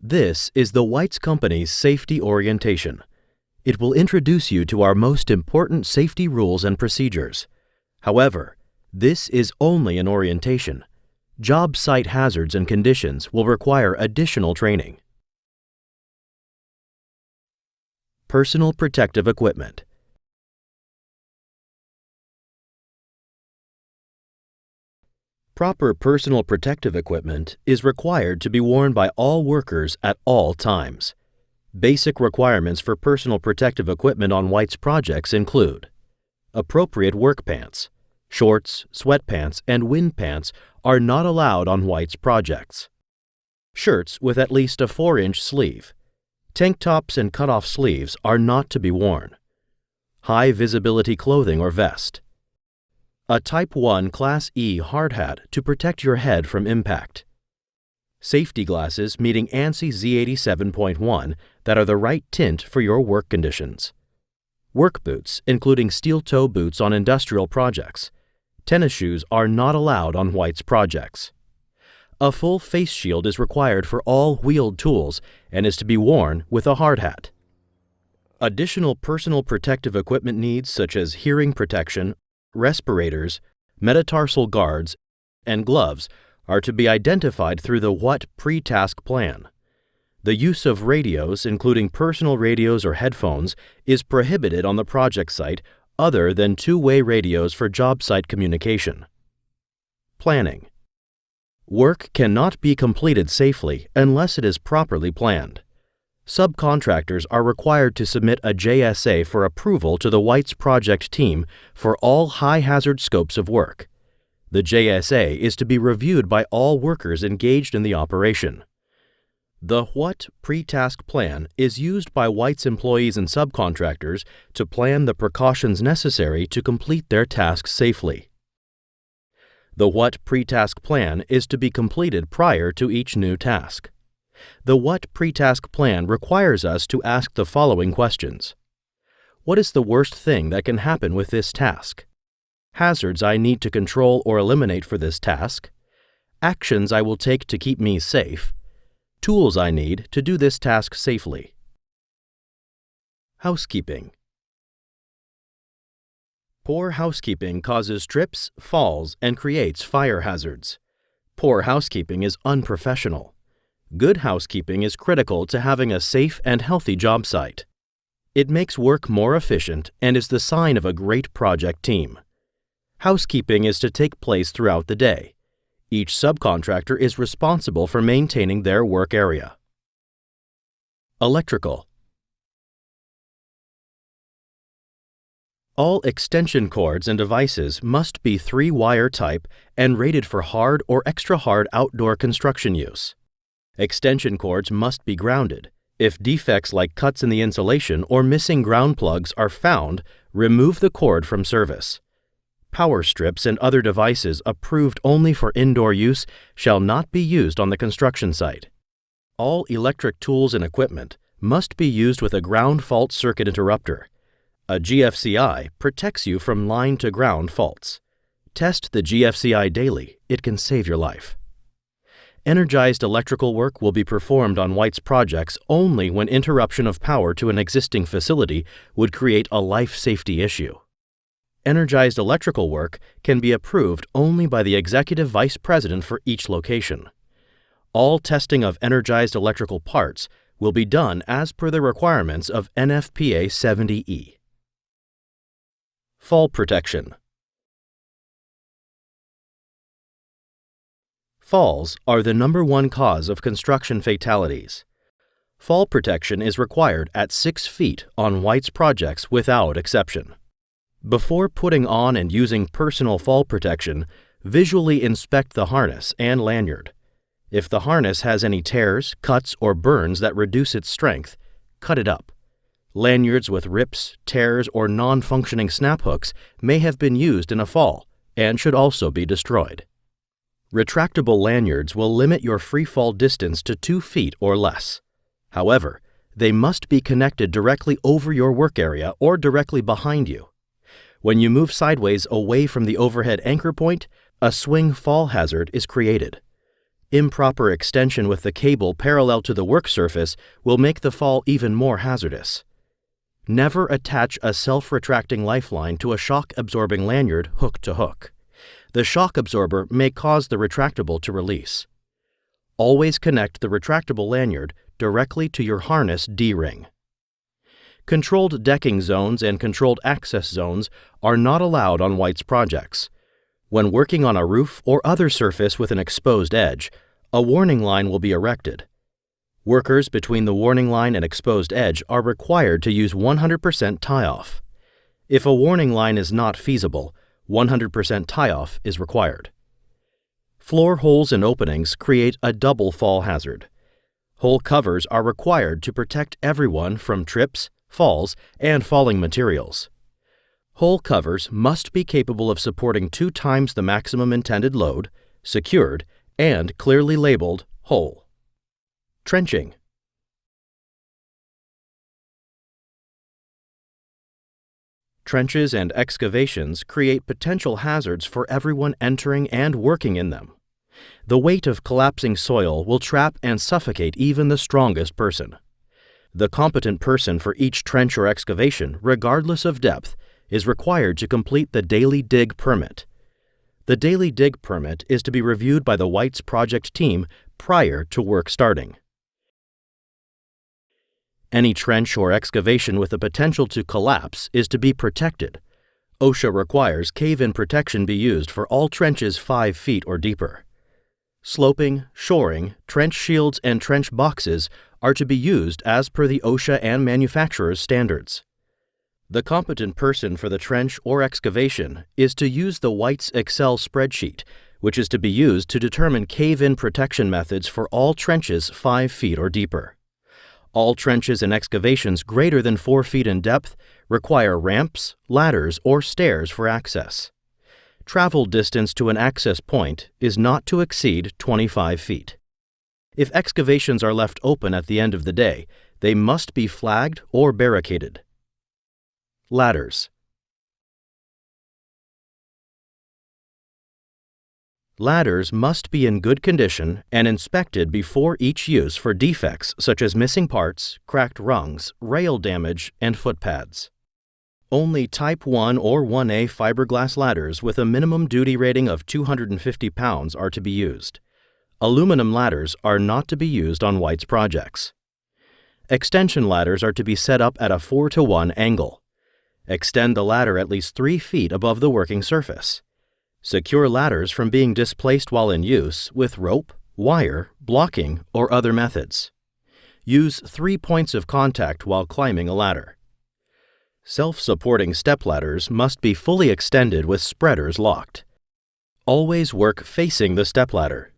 This is the Weitz Company's safety orientation. It will introduce you to our most important safety rules and procedures. However, this is only an orientation. Job site hazards and conditions will require additional training. Personal protective equipment. Proper personal protective equipment is required to be worn by all workers at all times. Basic requirements for personal protective equipment on Weitz projects include appropriate work pants. Shorts, sweatpants, and wind pants are not allowed on Weitz projects. Shirts with at least a 4-inch sleeve. Tank tops and cutoff sleeves are not to be worn. High visibility clothing or vest. A Type 1 Class E hard hat to protect your head from impact. Safety glasses meeting ANSI Z87.1 that are the right tint for your work conditions. Work boots, including steel-toe boots on industrial projects. Tennis shoes are not allowed on Weitz projects. A full face shield is required for all wheeled tools and is to be worn with a hard hat. Additional personal protective equipment needs such as hearing protection, respirators, metatarsal guards, and gloves are to be identified through the WHAT pre-task plan. The use of radios, including personal radios or headphones, is prohibited on the project site other than two-way radios for job site communication. Planning. Work cannot be completed safely unless it is properly planned. Subcontractors are required to submit a JSA for approval to the Weitz project team for all high-hazard scopes of work. The JSA is to be reviewed by all workers engaged in the operation. The WHAT pre-task plan is used by Weitz employees and subcontractors to plan the precautions necessary to complete their tasks safely. The WHAT pre-task plan is to be completed prior to each new task. The WHAT pre-task plan requires us to ask the following questions. What is the worst thing that can happen with this task? Hazards I need to control or eliminate for this task. Actions I will take to keep me safe. Tools I need to do this task safely. Housekeeping. Poor housekeeping causes trips, falls, and creates fire hazards. Poor housekeeping is unprofessional. Good housekeeping is critical to having a safe and healthy job site. It makes work more efficient and is the sign of a great project team. Housekeeping is to take place throughout the day. Each subcontractor is responsible for maintaining their work area. Electrical. All extension cords and devices must be 3-wire type and rated for hard or extra hard outdoor construction use. Extension cords must be grounded. If defects like cuts in the insulation or missing ground plugs are found, remove the cord from service. Power strips and other devices approved only for indoor use shall not be used on the construction site. All electric tools and equipment must be used with a ground fault circuit interrupter. A GFCI protects you from line-to-ground faults. Test the GFCI daily. It can save your life. Energized electrical work will be performed on Weitz projects only when interruption of power to an existing facility would create a life safety issue. Energized electrical work can be approved only by the Executive Vice President for each location. All testing of energized electrical parts will be done as per the requirements of NFPA 70E. Fall protection. Falls are the #1 cause of construction fatalities. Fall protection is required at 6 feet on Weitz projects without exception. Before putting on and using personal fall protection, visually inspect the harness and lanyard. If the harness has any tears, cuts, or burns that reduce its strength, cut it up. Lanyards with rips, tears, or non-functioning snap hooks may have been used in a fall and should also be destroyed. Retractable lanyards will limit your free fall distance to 2 feet or less. However, they must be connected directly over your work area or directly behind you. When you move sideways away from the overhead anchor point, a swing fall hazard is created. Improper extension with the cable parallel to the work surface will make the fall even more hazardous. Never attach a self-retracting lifeline to a shock-absorbing lanyard hook to hook. The shock absorber may cause the retractable to release. Always connect the retractable lanyard directly to your harness D-ring. Controlled decking zones and controlled access zones are not allowed on Weitz projects. When working on a roof or other surface with an exposed edge, a warning line will be erected. Workers between the warning line and exposed edge are required to use 100% tie-off. If a warning line is not feasible, 100% tie-off is required. Floor holes and openings create a double fall hazard. Hole covers are required to protect everyone from trips, falls, and falling materials. Hole covers must be capable of supporting 2 times the maximum intended load, secured, and clearly labeled hole. Trenching. Trenches and excavations create potential hazards for everyone entering and working in them. The weight of collapsing soil will trap and suffocate even the strongest person. The competent person for each trench or excavation, regardless of depth, is required to complete the daily dig permit. The daily dig permit is to be reviewed by the Weitz project team prior to work starting. Any trench or excavation with the potential to collapse is to be protected. OSHA requires cave-in protection be used for all trenches 5 feet or deeper. Sloping, shoring, trench shields, and trench boxes are to be used as per the OSHA and manufacturer's standards. The competent person for the trench or excavation is to use the Weitz Excel spreadsheet, which is to be used to determine cave-in protection methods for all trenches 5 feet or deeper. All trenches and excavations greater than 4 feet in depth require ramps, ladders, or stairs for access. Travel distance to an access point is not to exceed 25 feet. If excavations are left open at the end of the day, they must be flagged or barricaded. Ladders. Ladders must be in good condition and inspected before each use for defects such as missing parts, cracked rungs, rail damage, and footpads. Only Type 1 or 1A fiberglass ladders with a minimum duty rating of 250 pounds are to be used. Aluminum ladders are not to be used on Weitz projects. Extension ladders are to be set up at a 4-to-1 angle. Extend the ladder at least 3 feet above the working surface. Secure ladders from being displaced while in use with rope, wire, blocking, or other methods. Use 3 points of contact while climbing a ladder. Self-supporting stepladders must be fully extended with spreaders locked. Always work facing the stepladder.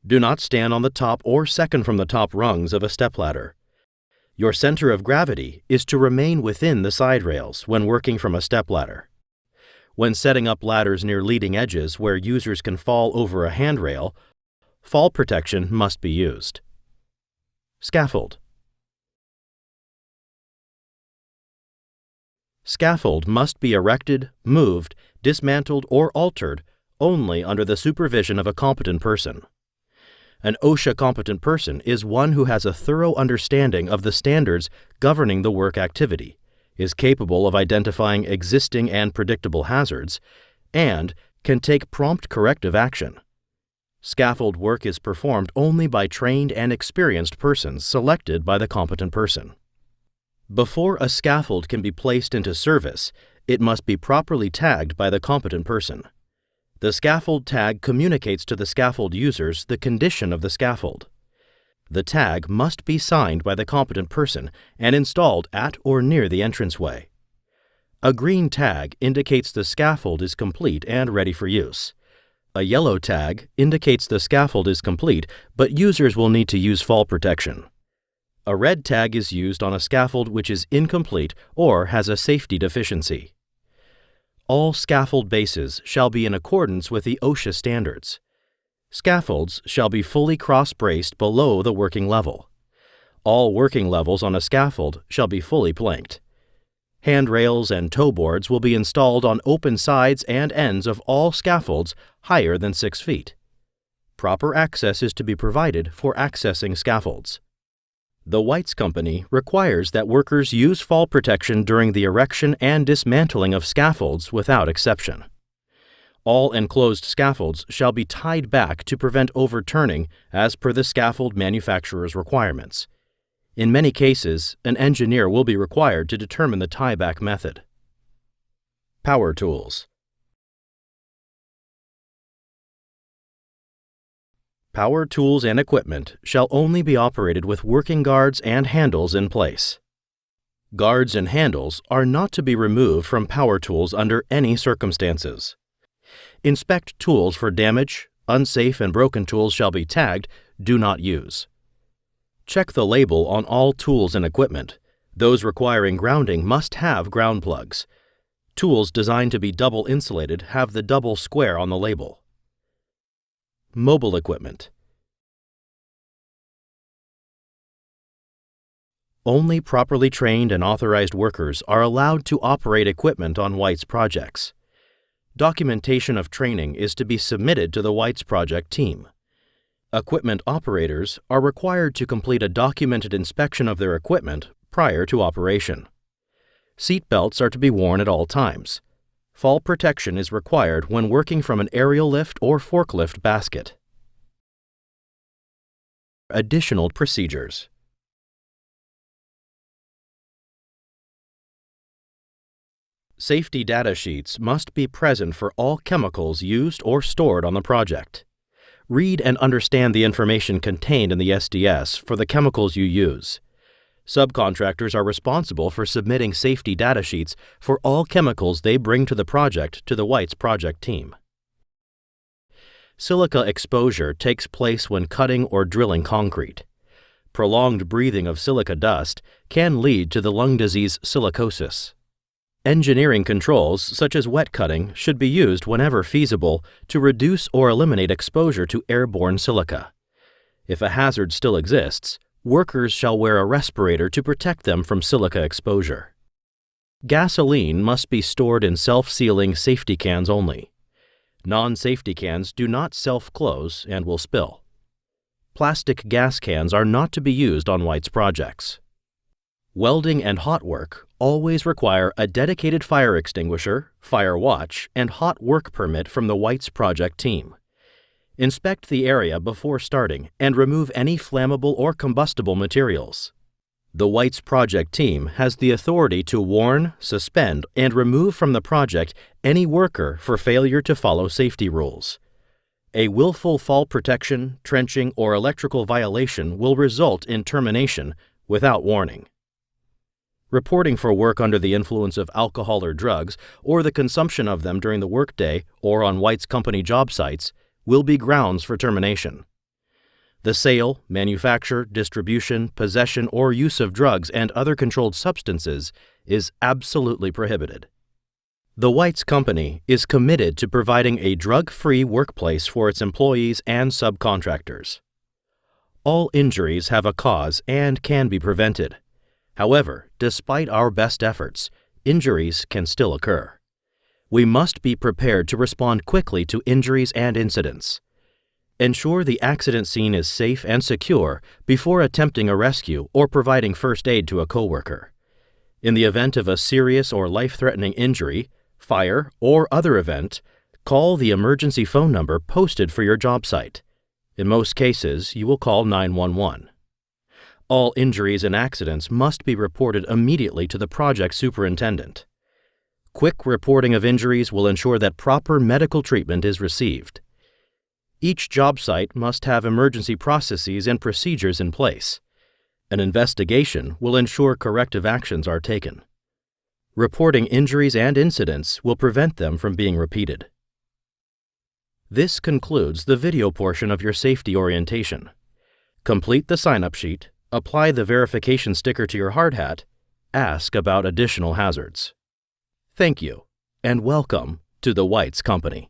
Do not stand on the top or second from the top rungs of a stepladder. Your center of gravity is to remain within the side rails when working from a stepladder. When setting up ladders near leading edges where users can fall over a handrail, fall protection must be used. Scaffold. Scaffold must be erected, moved, dismantled, or altered only under the supervision of a competent person. An OSHA competent person is one who has a thorough understanding of the standards governing the work activity, is capable of identifying existing and predictable hazards, and can take prompt corrective action. Scaffold work is performed only by trained and experienced persons selected by the competent person. Before a scaffold can be placed into service, it must be properly tagged by the competent person. The scaffold tag communicates to the scaffold users the condition of the scaffold. The tag must be signed by the competent person and installed at or near the entranceway. A green tag indicates the scaffold is complete and ready for use. A yellow tag indicates the scaffold is complete, but users will need to use fall protection. A red tag is used on a scaffold which is incomplete or has a safety deficiency. All scaffold bases shall be in accordance with the OSHA standards. Scaffolds shall be fully cross-braced below the working level. All working levels on a scaffold shall be fully planked. Handrails and toe boards will be installed on open sides and ends of all scaffolds higher than 6 feet. proper access is to be provided for accessing scaffolds. The Weitz Company requires that workers use fall protection during the erection and dismantling of scaffolds without exception. All enclosed scaffolds shall be tied back to prevent overturning as per the scaffold manufacturer's requirements. In many cases, an engineer will be required to determine the tieback method. Power tools. Power tools and equipment shall only be operated with working guards and handles in place. Guards and handles are not to be removed from power tools under any circumstances. Inspect tools for damage. Unsafe and broken tools shall be tagged, "Do not use." Check the label on all tools and equipment. Those requiring grounding must have ground plugs. Tools designed to be double insulated have the double square on the label. Mobile equipment. Only properly trained and authorized workers are allowed to operate equipment on Weitz projects. Documentation of training is to be submitted to the Weitz project team. Equipment operators are required to complete a documented inspection of their equipment prior to operation. Seat belts are to be worn at all times. Fall protection is required when working from an aerial lift or forklift basket. Additional procedures. Safety data sheets must be present for all chemicals used or stored on the project. Read and understand the information contained in the SDS for the chemicals you use. Subcontractors are responsible for submitting safety data sheets for all chemicals they bring to the project to the Weitz project team. Silica exposure takes place when cutting or drilling concrete. Prolonged breathing of silica dust can lead to the lung disease silicosis. Engineering controls, such as wet cutting, should be used whenever feasible to reduce or eliminate exposure to airborne silica. If a hazard still exists, workers shall wear a respirator to protect them from silica exposure. Gasoline must be stored in self-sealing safety cans only. Non-safety cans do not self-close and will spill. Plastic gas cans are not to be used on Weitz projects. Welding and hot work always require a dedicated fire extinguisher, fire watch, and hot work permit from the Weitz project team. Inspect the area before starting and remove any flammable or combustible materials. The Weitz project team has the authority to warn, suspend, and remove from the project any worker for failure to follow safety rules. A willful fall protection, trenching, or electrical violation will result in termination without warning. Reporting for work under the influence of alcohol or drugs, or the consumption of them during the workday or on Weitz Company job sites, will be grounds for termination. The sale, manufacture, distribution, possession, or use of drugs and other controlled substances is absolutely prohibited. The Weitz Company is committed to providing a drug-free workplace for its employees and subcontractors. All injuries have a cause and can be prevented. However, despite our best efforts, injuries can still occur. We must be prepared to respond quickly to injuries and incidents. Ensure the accident scene is safe and secure before attempting a rescue or providing first aid to a coworker. In the event of a serious or life-threatening injury, fire, or other event, call the emergency phone number posted for your job site. In most cases, you will call 911. All injuries and accidents must be reported immediately to the project superintendent. Quick reporting of injuries will ensure that proper medical treatment is received. Each job site must have emergency processes and procedures in place. An investigation will ensure corrective actions are taken. Reporting injuries and incidents will prevent them from being repeated. This concludes the video portion of your safety orientation. Complete the sign-up sheet, apply the verification sticker to your hard hat, ask about additional hazards. Thank you, and welcome to the Weitz Company.